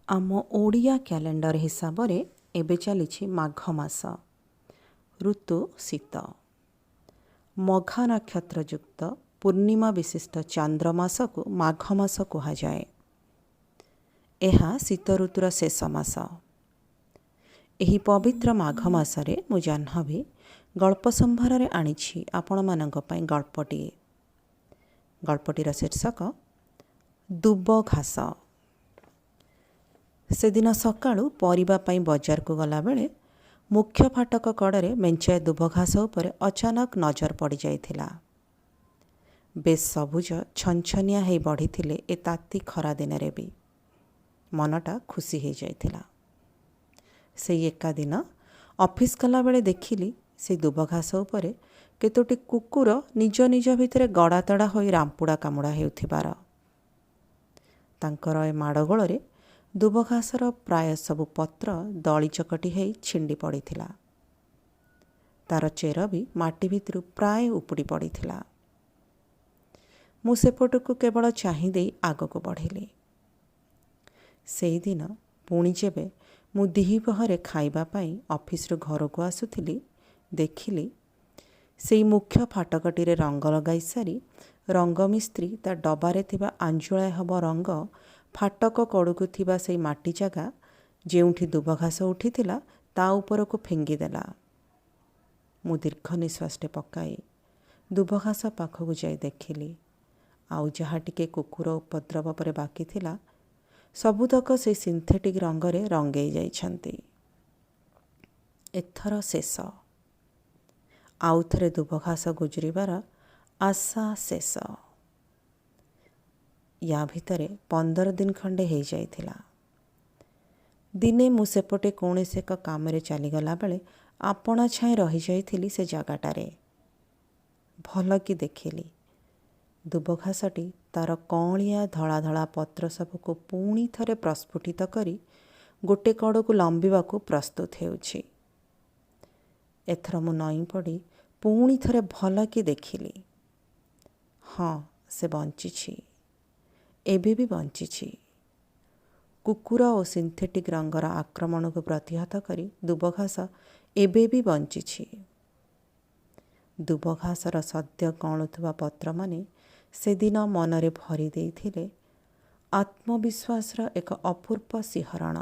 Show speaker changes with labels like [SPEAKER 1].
[SPEAKER 1] आम ओडिया कैलेंडर हिसाब रे एबे चली माघ मास। ऋतु शीत। मघा नक्षत्र युक्त पूर्णिमा विशिष्ट चांद्रमास को माघ मास कहुए। यह शीत ऋतुर शेष मास। एही पवित्र माघ मासरे मु जाह्नवी गल्प संभार रे आनिछि आपण मानक पई गल्पटिए। गल्पटीर शीर्षक दुब घास। से दिन सकाळु परिबा पई बजार को गला बेले मुख्य फाटक कड़े मेंचाए दुब घास उपरे अचानक नजर पड़ी जाइथिला। बेस सबुज छनछनिया हेई बढ़िथिले ए ताती खरा दिन रे भी मनटा खुशी हो जाइथिला। से एका दिन ऑफिस कला बेले देखिली से दुब घास उपरे केतोटी कुकुर निज निज भितरे गड़ातड़ा होई रामपुड़ा कामुड़ा हेउथिबार। तांकर ए माड़गोଳରେ दुब घासर प्राय सबु पत्र दली चकटी होई छिंडी पड़िथिला। तार चेर भी माटी भितरु प्राय उपुड़ी पड़िथिला। मु सेपटकु केवल चाही देई आगको बढ़िली। सेई दिन पुणी जेबे मु दिहिपहरे खाइबा पाई ऑफिस रु घर को आसुथिली देखिली सेई मुख्य फाटकटीरे रंग लगाई सारी रंग मिस्त्री ता डबारे थिबा आंजुळाए हब रंग फाटक कड़कू थिबा सेई माटी जगह जेउठी दुब घास उठिथिला ता उपरको फिंगिदेला। मु दीर्घ निश्वासटे पकाई दुब घास पाखकु जाई देखिली आउ जहा टिके कुकुर उपद्रव परे बाकी थिला सबुतक से सिंथेटिक रंगरे रंगेई जाइछंती। एथर शेष। आउ थरे दुब घास गुजरिबार आशा शेष। या भितरे 15 दिन खंडे हो जाइथिला। दिने मु सेपटे कौणसी एक काम रे चलीगला बेले आपणा छाए रही जाइथिली से जगाटारे। भल कि देखिली दुब घासटी तार कौलिया धला धला पत्र सबको पुणी थरे प्रस्फुटित करी गोटे कड़कू लंबिबाकू प्रस्तुत हेउछि। एथर मु नई पड़ी पुणी थरे भल कि देखिली। हाँ से बंचिछि। एबे भी बंचिछि। कुकुर और सिंथेटिक रंगर आक्रमण को प्रतिहत करी दुब घास एबे भी बंचिछि। दुब घासर सद्य कणुथुवा पत्र माने से दिन मनरे भरी देइथिले आत्मविश्वासर एक अपूर्व सिहरण।